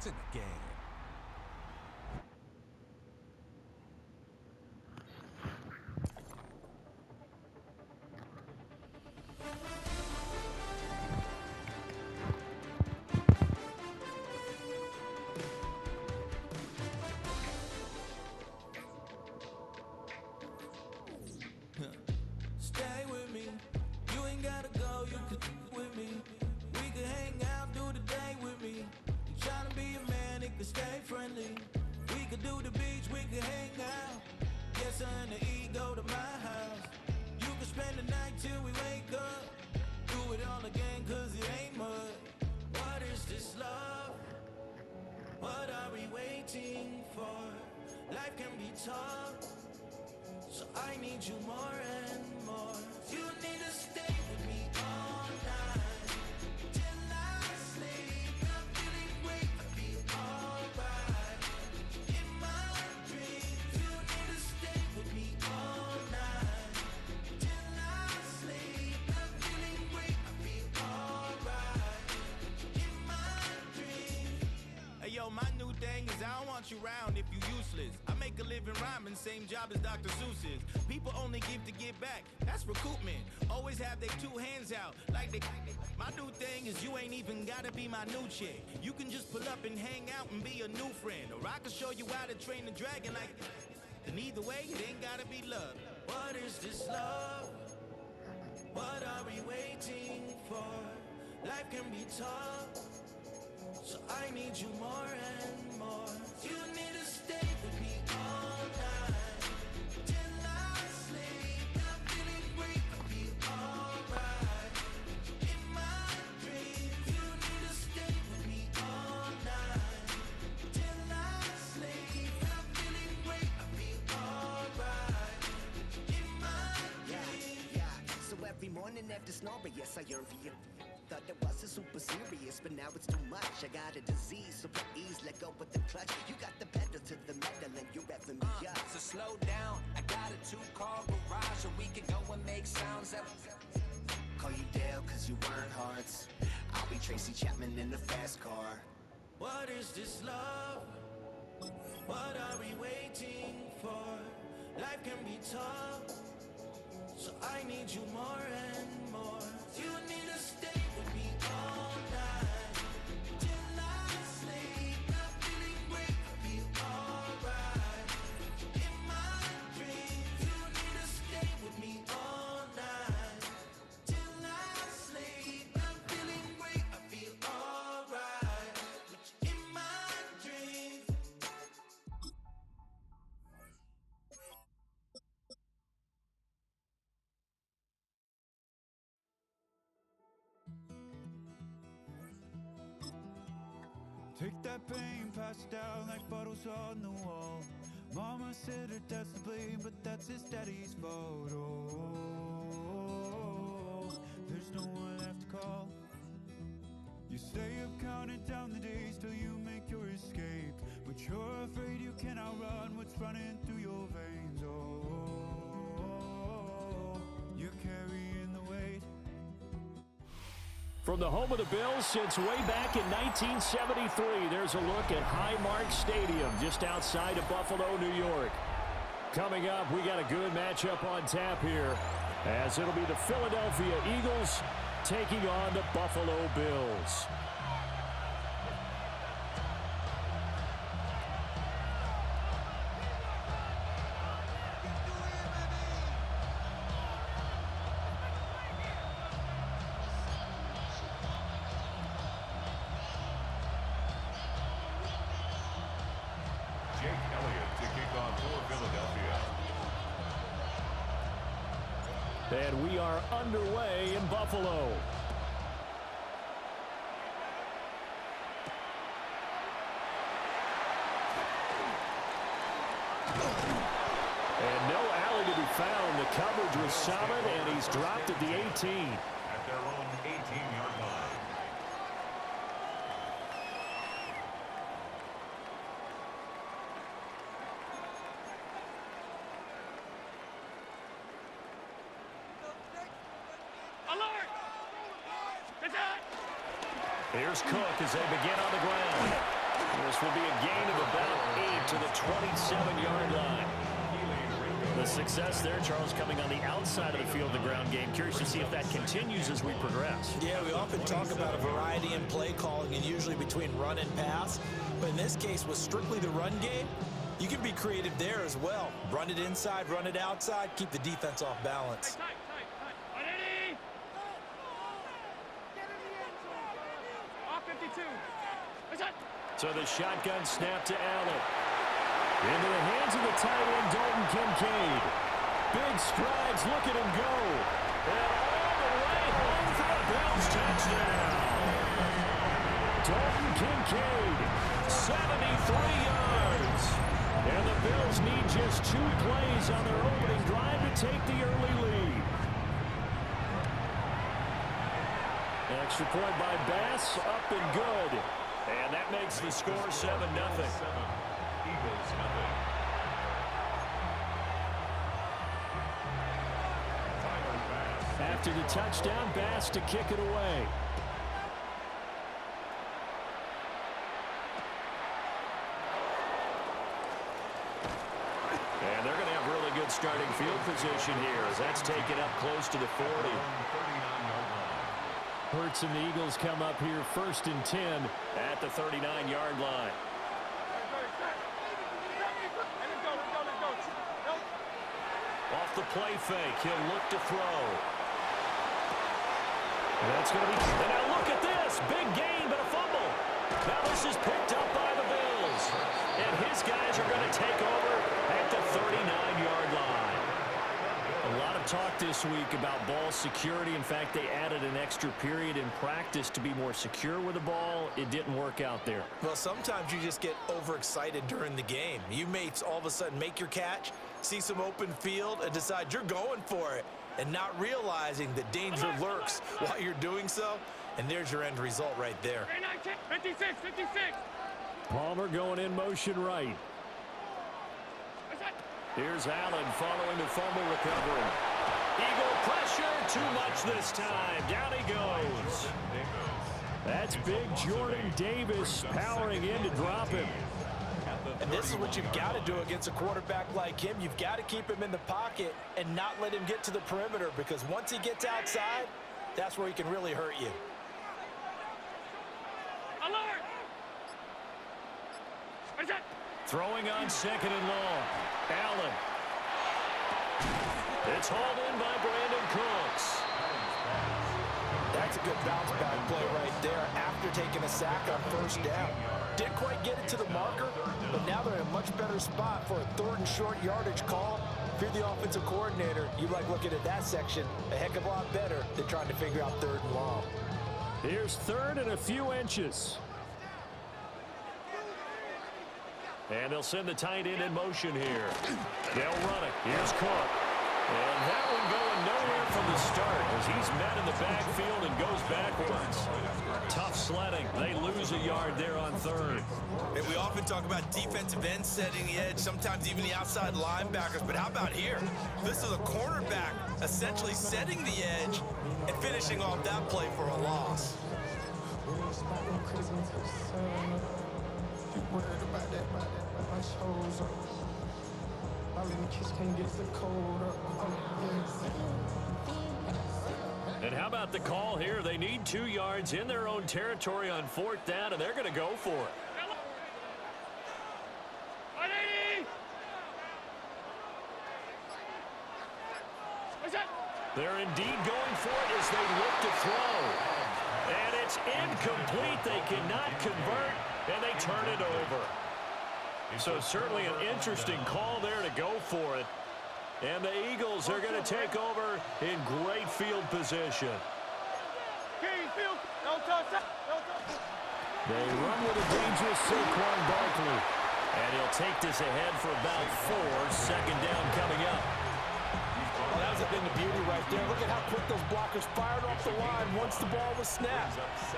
in the game. Stay with me. You ain't gotta go, you could with me. We could hang out, do the day with me. You tryna be a man, it could stay friendly. We could do the beach, we could hang out. Yes, her and the E go to my house. You could spend the night till we wake up. Do it all again, cause it ain't mud. What is this love? What are we waiting for? Life can be tough, so I need you more and more. You need to stay with me all night till I sleep. I'm feeling great, I feel alright. In my dreams, you need to stay with me all night till I sleep. I'm feeling great, I feel alright. In my dreams. Hey yo, my new thing is I don't want you around if you useless. I make a living rhyming, same job as Dr. Seuss's. People only give to give back, that's recoupment. Always have their two hands out, like they. My new thing is you ain't even gotta be my new chick. You can just pull up and hang out and be a new friend. Or I can show you how to train the dragon like. And either way, it ain't gotta be love. What is this love? What are we waiting for? Life can be tough, so I need you more and more. You need to stay with me all night till I sleep. I'm feeling great, I feel alright. In my dreams, you need to stay with me all night till I sleep. I'm feeling great, I feel alright. In my dreams. Yeah. So every morning after snoring, yes, I yearn for you. Thought it wasn't super serious, but now it's too much. I got a disease, so please let go with the clutch. You got the pedal to the metal and you're revving me up. So slow down, I got a 2-car garage, or we can go and make sounds up. Call you Dale, cause you weren't hearts. I'll be Tracy Chapman in the fast car. What is this love? What are we waiting for? Life can be tough, so I need you more and more. You need to stay with me all night till I sleep. I'm feeling great, I feel alright. In my dreams, you need to stay with me all night till I sleep. I'm feeling great, I feel alright. In my dreams. Take that pain, pass it down like bottles on the wall. Mama said her dad's to blame, but that's his daddy's fault. Oh, there's no one left to call. You stay up counting down the days till you make your escape, but you're afraid you can outrun what's running through your veins. Oh, you're carrying the weight. From the home of the Bills since way back in 1973, there's a look at Highmark Stadium just outside of Buffalo, New York. Coming up, we got a good matchup on tap here, as it'll be the Philadelphia Eagles taking on the Buffalo Bills. And we are underway in Buffalo. And no alley to be found. The coverage was solid, and he's dropped at the 18. At their own 18-yard line. Here's Cook as they begin on the ground. This will be a gain of about 8 to the 27-yard line. The success there, Charles, coming on the outside of the field, the ground game. Curious to see if that continues as we progress. Yeah, we often talk about a variety in play calling and usually between run and pass. But in this case, with strictly the run game, you can be creative there as well. Run it inside, run it outside, keep the defense off balance. So the shotgun snap to Allen. Into the hands of the tight end, Dalton Kincaid. Big strides, look at him go. And all the way home for a Bills touchdown. Dalton Kincaid, 73 yards. And the Bills need just 2 plays on their opening drive to take the early lead. Extra point by Bass, up and good. And that makes the score 7-0. Eagles nothing. After the touchdown, Bass to kick it away. And they're going to have really good starting field position here as that's taken up close to the 40. Hurts and the Eagles come up here 1st and 10 at the 39-yard line. Off the play fake, he'll look to throw. And that's going to be... And now look at this! Big gain, but a fumble. Now this is picked up by the Bills. And his guys are going to take over at the 39-yard line. A lot of talk this week about ball security. In fact, they added an extra period in practice to be more secure with the ball. It didn't work out there. Well, sometimes you just get overexcited during the game. You may all of a sudden make your catch, see some open field, and decide you're going for it, and not realizing that danger lurks while you're doing so. And there's your end result right there. 56. Palmer going in motion right. Here's Allen following the fumble recovery. Eagle pressure, too much this time. Down he goes. That's big Jordan Davis powering in to drop him. And this is what you've got to do against a quarterback like him. You've got to keep him in the pocket and not let him get to the perimeter, because once he gets outside, that's where he can really hurt you. Alert! Throwing on 2nd and long. Allen. It's hauled in by Brandon Cooks. That's a good bounce back play right there after taking a sack on 1st down. Didn't quite get it to the marker, but now they're in a much better spot for a 3rd and short yardage call. If you're the offensive coordinator, you like looking at that section a heck of a lot better than trying to figure out 3rd and long. Here's 3rd and a few inches. And they'll send the tight end in motion here. They'll run it. Here's Cook. And that one going nowhere from the start as he's met in the backfield and goes backwards. Tough sledding. They lose a yard there on 3rd. And we often talk about defensive ends setting the edge, sometimes even the outside linebackers. But how about here? This is a cornerback essentially setting the edge and finishing off that play for a loss. Worried about that, my shows up. All in the kids can't get the cold up. And how about the call here? They need 2 yards in their own territory on 4th down, and they're going to go for it. They're indeed going for it as they look to throw. And it's incomplete. They cannot convert, and they turn it over. So certainly an interesting call there to go for it. And the Eagles are going to take over in great field position. They run with a dangerous Saquon Barkley. And he'll take this ahead for about 4. 2nd down coming up. Well, that was a bit of beauty right there. Look at how quick those blockers fired off the line once the ball was snapped.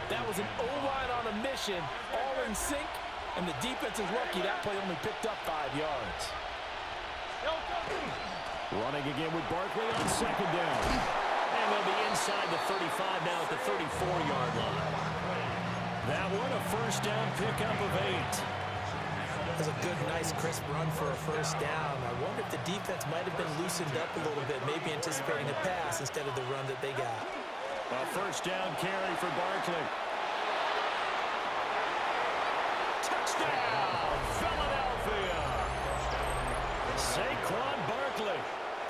That was an O-line on a mission, all in sync, and the defense is lucky that play only picked up 5 yards. Running again with Barkley on 2nd down. And they'll be inside the 35 now at the 34-yard line. That one a first down pickup of 8. That's a good, nice, crisp run for a first down. I wonder if the defense might have been loosened up a little bit, maybe anticipating a pass instead of the run that they got. A first down carry for Barkley. Touchdown, Philadelphia! Saquon Barkley,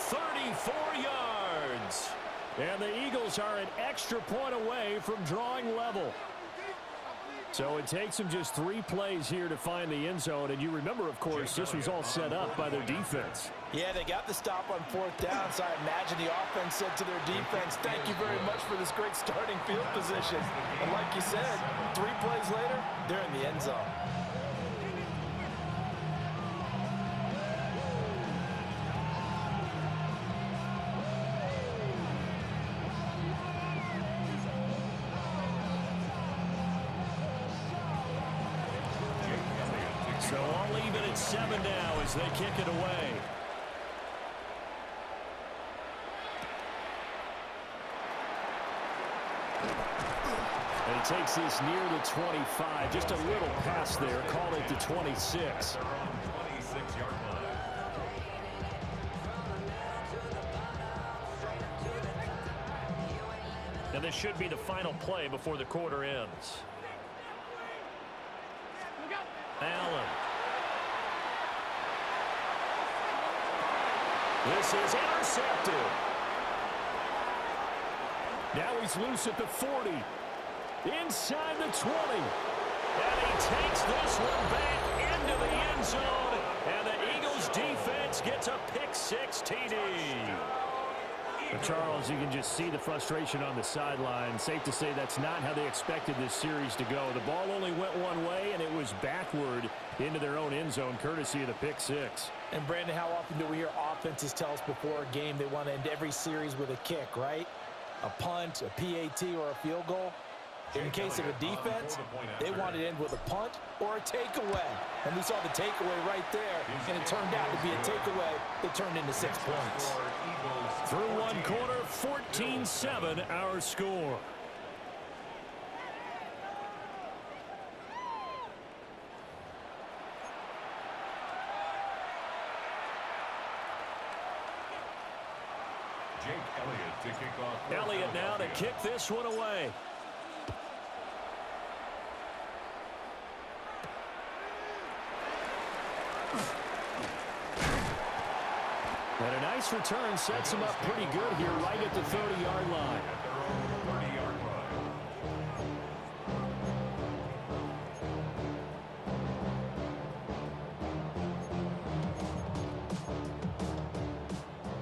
34 yards. And the Eagles are an extra point away from drawing level. So it takes them just 3 plays here to find the end zone. And you remember, of course, this was all set up by their defense. Yeah, they got the stop on 4th down, so I imagine the offense said to their defense, thank you very much for this great starting field position. And like you said, 3 plays later, they're in the end zone. So all even at 7 now as they kick it away. And he takes this near the 25. Just a little pass there. Call it the 26. They're on 26-yard line. And this should be the final play before the quarter ends. Allen. This is intercepted. Now he's loose at the 40. Inside the 20. And he takes this one back into the end zone. And the Eagles defense gets a pick-6 TD. Charles, you can just see the frustration on the sideline. Safe to say that's not how they expected this series to go. The ball only went one way, and it was backward into their own end zone, courtesy of the pick-6. And, Brandon, how often do we hear offenses tell us before a game they want to end every series with a kick, right? A punt, a PAT, or a field goal? In case of a defense, they wanted to end with a punt or a takeaway. And we saw the takeaway right there, and it turned out to be a takeaway that turned into 6 points. Through one quarter, 14-7 our score. Jake Elliott to kick off. Elliott now to kick this one away. And a nice return sets him up pretty good here right at the 30-yard line. At their own 30-yard line.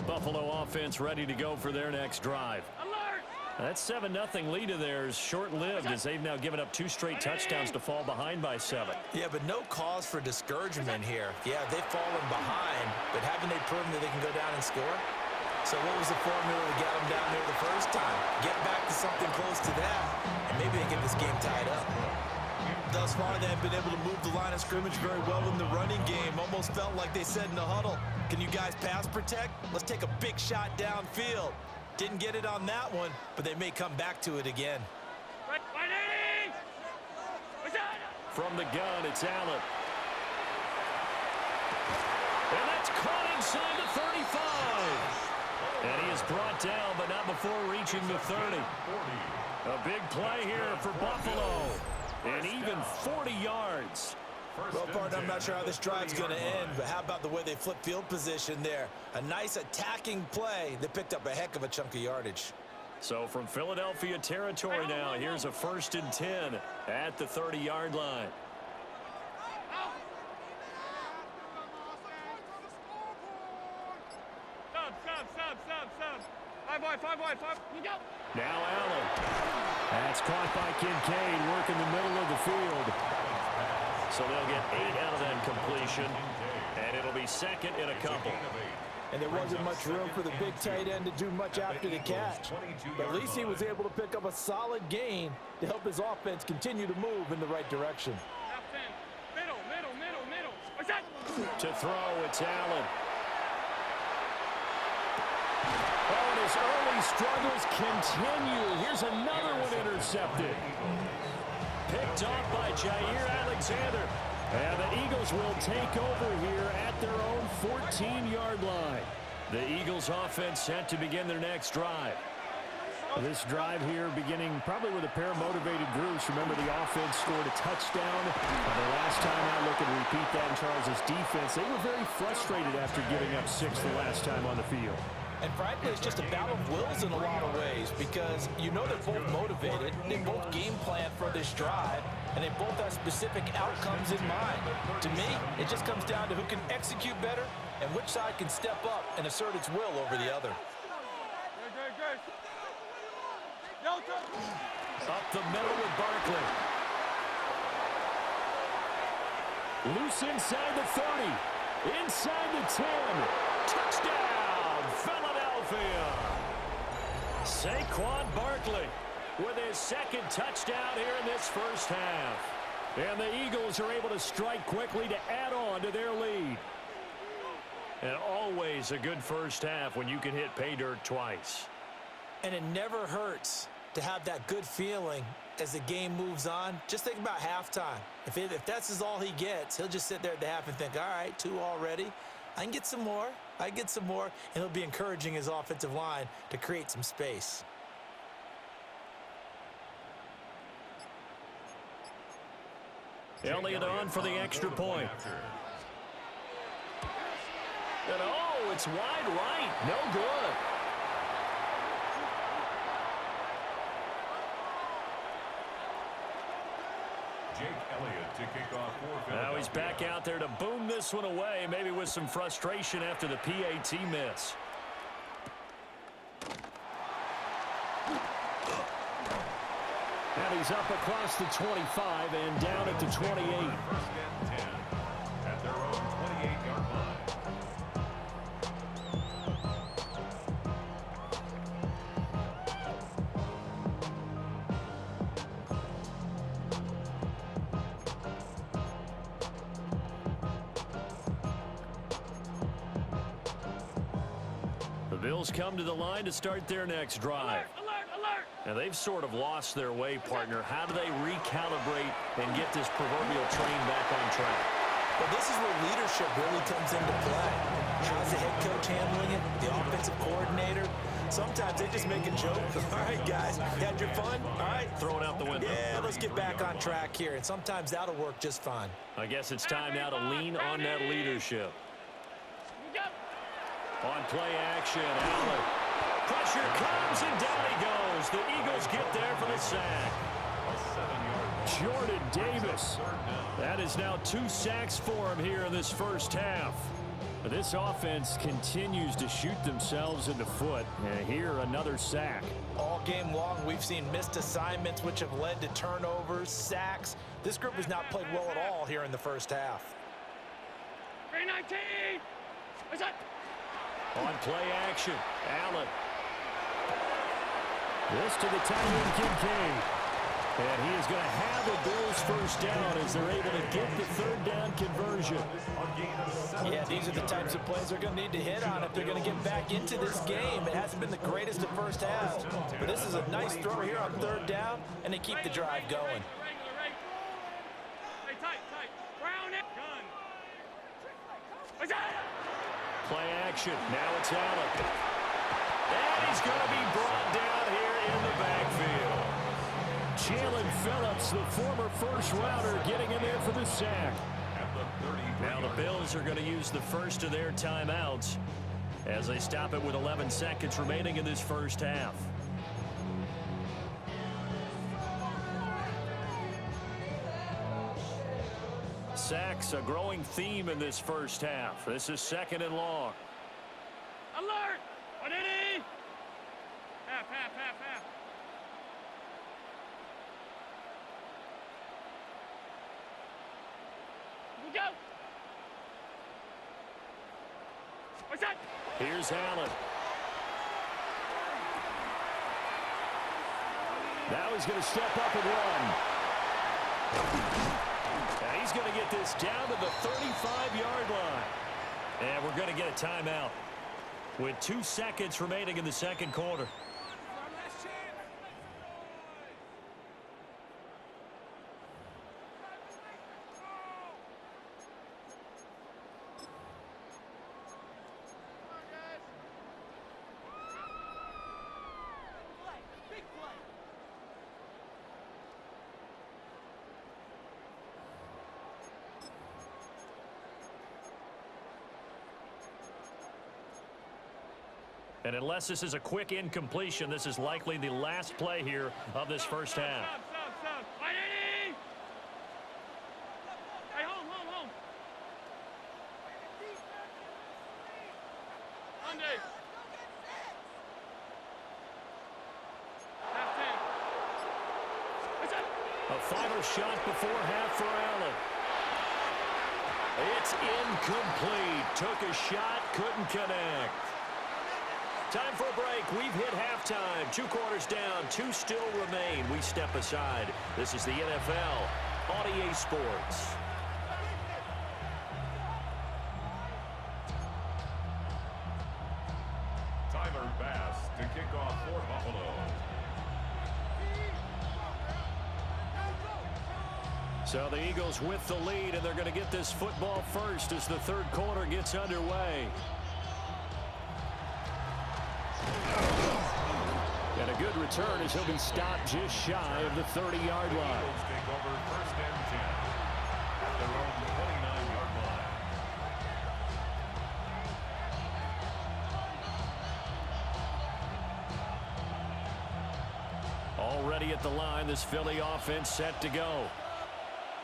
Buffalo offense ready to go for their next drive. That 7-0 lead of theirs short-lived as they've now given up 2 straight touchdowns to fall behind by 7. Yeah, but no cause for discouragement here. Yeah, they've fallen behind, but haven't they proven that they can go down and score? So what was the formula to get them down there the first time? Get back to something close to that, and maybe they get this game tied up. Thus far, they have been able to move the line of scrimmage very well in the running game. Almost felt like they said in the huddle, can you guys pass protect? Let's take a big shot downfield. Didn't get it on that one, but they may come back to it again. From the gun, it's Allen. And that's caught inside the 35. And he is brought down, but not before reaching the 30. A big play here for Buffalo. And even 40 yards. Well, partner, I'm not sure how this drive's going to end, but how about the way they flip field position there? A nice attacking play. They picked up a heck of a chunk of yardage. So from Philadelphia territory now, here's a 1st and 10 at the 30-yard line. Sub. 5 wide. You go. Now Allen. That's caught by Kincaid, working the middle of the field. So they'll get 8 out of that completion, and it'll be 2nd and a couple. And there wasn't much room for the big tight end to do much after the catch. But at least he was able to pick up a solid gain to help his offense continue to move in the right direction. Middle. To throw, it's Allen. Oh, and his early struggles continue. Here's another one intercepted. picked off by Jair Alexander. And the Eagles will take over here at their own 14-yard line. The Eagles offense set to begin their next drive. This drive here beginning probably with a pair of motivated groups. Remember, the offense scored a touchdown. The last time out, look at repeat that in Charles' defense. They were very frustrated after giving up 6 the last time on the field. And frankly, it's just a battle of wills in a lot of ways because you know they're both motivated. They both game plan for this drive, and they both have specific outcomes in mind. To me, it just comes down to who can execute better and which side can step up and assert its will over the other. Up the middle with Barkley. Loose inside the 30. Inside the 10. Touchdown, Philadelphia. Saquon Barkley with his second touchdown here in this first half. And the Eagles are able to strike quickly to add on to their lead. And always a good first half when you can hit pay dirt twice. And it never hurts to have that good feeling as the game moves on. Just think about halftime. If that's all he gets, he'll just sit there at the half and think, all right, 2 already. I can get some more. I get some more. And he'll be encouraging his offensive line to create some space. Elliott on for the extra point. And oh, it's wide right. No good. Jake Elliott to kick off for Philadelphia. Now he's back out there to boom this one away, maybe with some frustration after the PAT miss. And he's up across the 25 and down at the 28. First and 10 at their own 28-yard line. The Bills come to the line to start their next drive. Now, they've sort of lost their way, partner. How do they recalibrate and get this proverbial train back on track? But this is where leadership really comes into play. How's the head coach handling it? The offensive coordinator? Sometimes they just make a joke. All right, guys, had your fun? All right. Throw it out the window. Yeah, let's get back on track here. And sometimes that'll work just fine. I guess it's time now to lean on that leadership. On play action, Allen. Pressure comes, and down he goes. The Eagles get there for the sack. Jordan Davis. That is now 2 sacks for him here in this first half. This offense continues to shoot themselves in the foot. And here, another sack. All game long, we've seen missed assignments, which have led to turnovers, sacks. This group has not played well at all here in the first half. 319! What's that? On play action, Allen. This to the tight end, Kincaid. And he is going to have the Bills first down as they're able to get the third down conversion. Yeah, these are the types of plays they're going to need to hit on if they're going to get back into this game. It hasn't been the greatest of first halves, but this is a nice throw here on third down, and they keep the drive going. Hey, tight. Round it. Gun. What's that? Play action. Now it's Allen. And he's going to be brought down here in the backfield. Jalen Phillips, the former first-rounder, getting in there for the sack. Now the Bills are going to use the first of their timeouts as they stop it with 11 seconds remaining in this first half. Sacks, a growing theme in this first half. This is second and long. Alert! On it! Half. We go! What's that? Here's Allen. Now he's going to step up and run. And he's going to get this down to the 35-yard line. And we're going to get a timeout with 2 seconds remaining in the second quarter. And unless this is a quick incompletion, this is likely the last play here of this first half. Stop. Hey, home. Monday. A final shot before half for Allen. It's incomplete. Took a shot, couldn't connect. Time for a break. We've hit halftime. 2 quarters down, 2 still remain. We step aside. This is the NFL on EA Sports. Tyler Bass to kick off for Buffalo. So the Eagles with the lead, and they're going to get this football first as the third quarter gets underway. And a good return as he'll be stopped just shy of the 30-yard line. Eagles take over first and 10 at their own 29-yard line. Already at the line, this Philly offense set to go.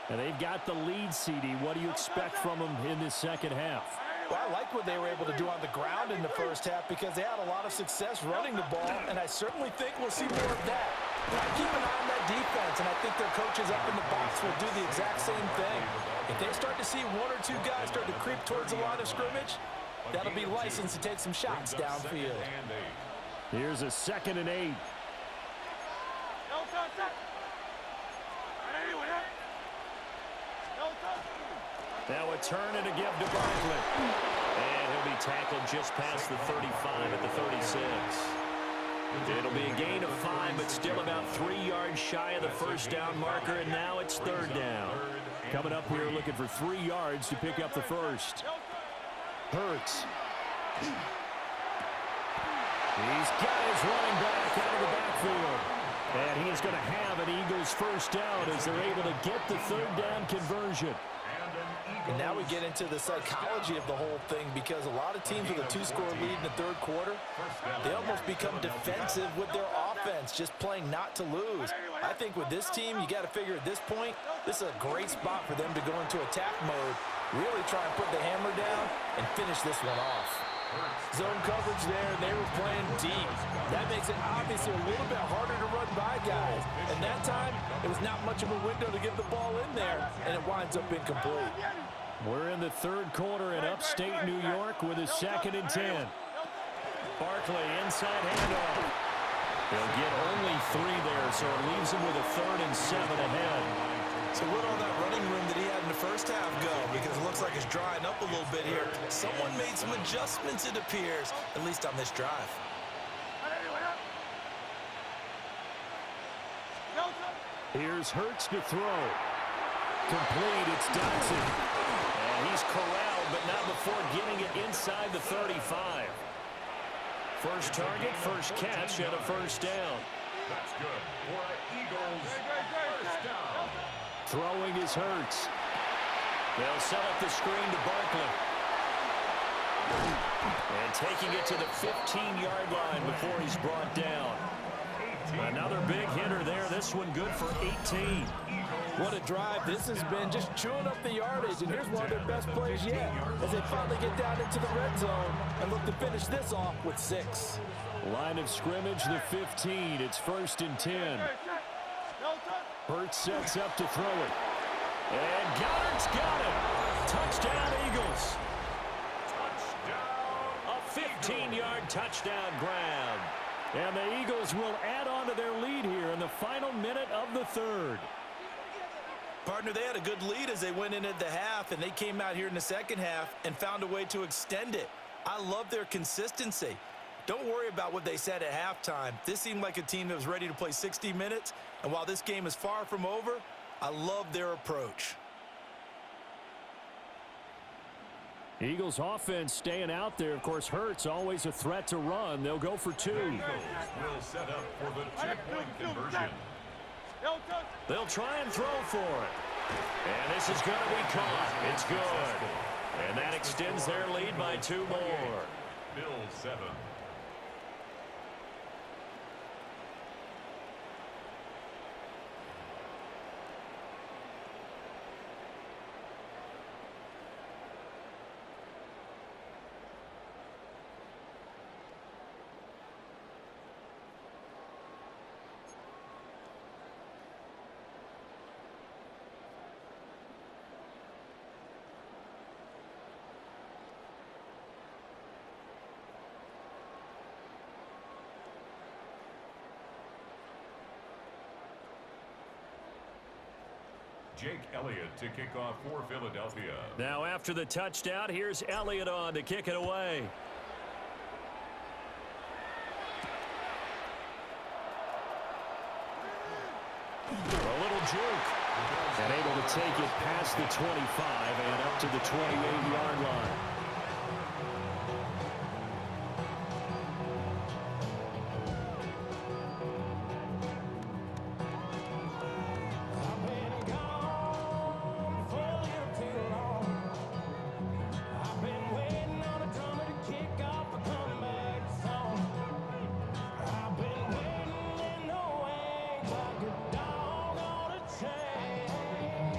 And they've got the lead, CD. What do you expect from them in this second half? Well, I like what they were able to do on the ground in the first half because they had a lot of success running the ball, and I certainly think we'll see more of that. But I keep an eye on that defense, and I think their coaches up in the box will do the exact same thing. If they start to see 1 or 2 guys start to creep towards the line of scrimmage, that'll be license to take some shots downfield. Here's a 2nd and 8. Now a turn and a give to Barkley. And he'll be tackled just past the 35 at the 36. It'll be a gain of 5, but still about 3 yards shy of the first down marker, and now it's 3rd down. Coming up here looking for 3 yards to pick up the first. Hurts. He's got his running back out of the backfield. And he is going to have an Eagles first down as they're able to get the 3rd down conversion. And now we get into the psychology of the whole thing because a lot of teams with a 2-score lead in the 3rd quarter, they almost become defensive with their offense, just playing not to lose. I think with this team, you got to figure at this point, this is a great spot for them to go into attack mode, really try and put the hammer down and finish this one off. Zone coverage there, and they were playing deep. That makes it obviously a little bit harder to run by guys. And that time, it was not much of a window to get the ball in there, and it winds up incomplete. We're in the 3rd quarter in upstate New York with a 2nd and 10. Barkley inside handoff. They'll get only 3 there, so it leaves him with a 3rd and 7 ahead. So where'd all that running room that he had in the first half go? Because it looks like it's drying up a little bit here. Someone made some adjustments, it appears, at least on this drive. Here's Hurts to throw. Complete, it's Dotson. And he's corralled, but not before getting it inside the 35. First target, first catch, and a first down. That's good for an Eagles first down. Throwing is Hurts. They'll set up the screen to Barkley. And taking it to the 15-yard line before he's brought down. Another big hitter there. This one good for 18. What a drive. This has been just chewing up the yardage, and here's one of their best plays yet as they finally get down into the red zone and look to finish this off with 6. Line of scrimmage, the 15. It's 1st and 10. Hurts sets up to throw it. And Goddard's got it. Touchdown, Eagles. A 15-yard touchdown grab. And the Eagles will add on to their lead here in the final minute of the 3rd. Partner, they had a good lead as they went into the half, and they came out here in the second half and found a way to extend it. I love their consistency. Don't worry about what they said at halftime. This seemed like a team that was ready to play 60 minutes, and while this game is far from over, I love their approach. Eagles offense staying out there. Of course, Hurts always a threat to run. They'll go for 2. Eagles will set up for the 2-point conversion. They'll try and throw for it. And this is going to be caught. It's good. And that extends their lead by 2 more. Bills 7. Jake Elliott to kick off for Philadelphia. Now after the touchdown, here's Elliott on to kick it away. A little juke. And able to take it past the 25 and up to the 28-yard line.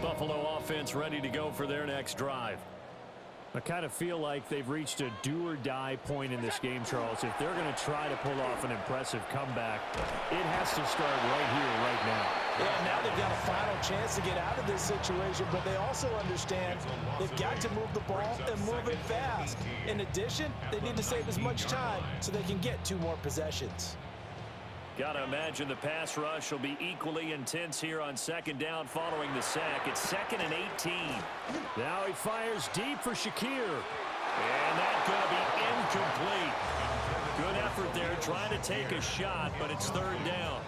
Buffalo offense ready to go for their next drive. I kind of feel like they've reached a do-or-die point in this game, Charles. If they're going to try to pull off an impressive comeback, it has to start right here, right now. Yeah, now they've got a final chance to get out of this situation, but they also understand they've got to move the ball and move it fast. In addition, they need to save as much time so they can get 2 more possessions. Got to imagine the pass rush will be equally intense here on second down following the sack. It's 2nd and 18. Now he fires deep for Shakir. And that's going to be incomplete. Good effort there trying to take a shot, but it's 3rd down.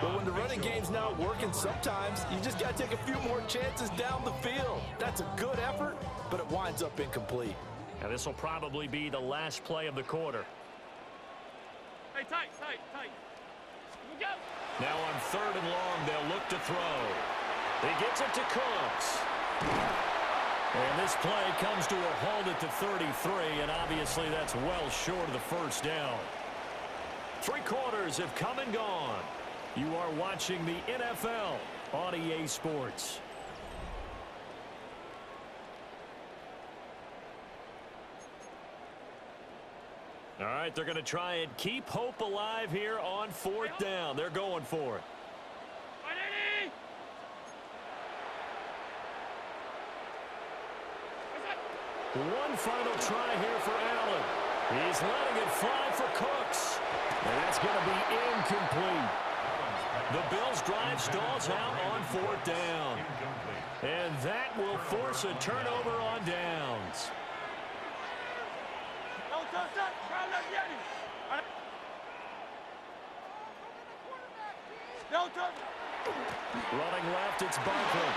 But when the running game's not working, sometimes you just got to take a few more chances down the field. That's a good effort, but it winds up incomplete. Now this will probably be the last play of the quarter. Hey, tight. Here we go. Now on 3rd and long, they'll look to throw. He gets it to Cooks. And this play comes to a halt at the 33, and obviously that's well short of the 1st down. 3 quarters have come and gone. You are watching the NFL on EA Sports. All right, they're going to try and keep hope alive here on 4th down. They're going for it. One final try here for Allen. He's letting it fly for Cooks. And that's going to be incomplete. The Bills' drive stalls out on 4th down. And that will force a turnover on downs. Running left, it's Barkley.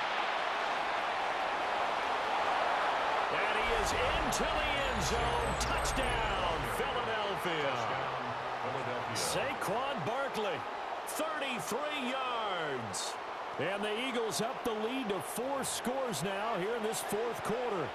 And he is into the end zone. Touchdown, Philadelphia. Saquon Barkley, 33 yards. And the Eagles up the lead to 4 scores now here in this 4th quarter.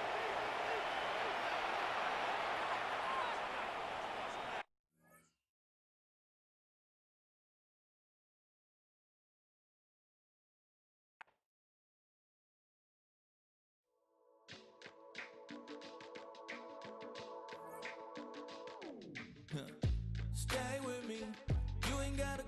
Stay with me. You ain't gotta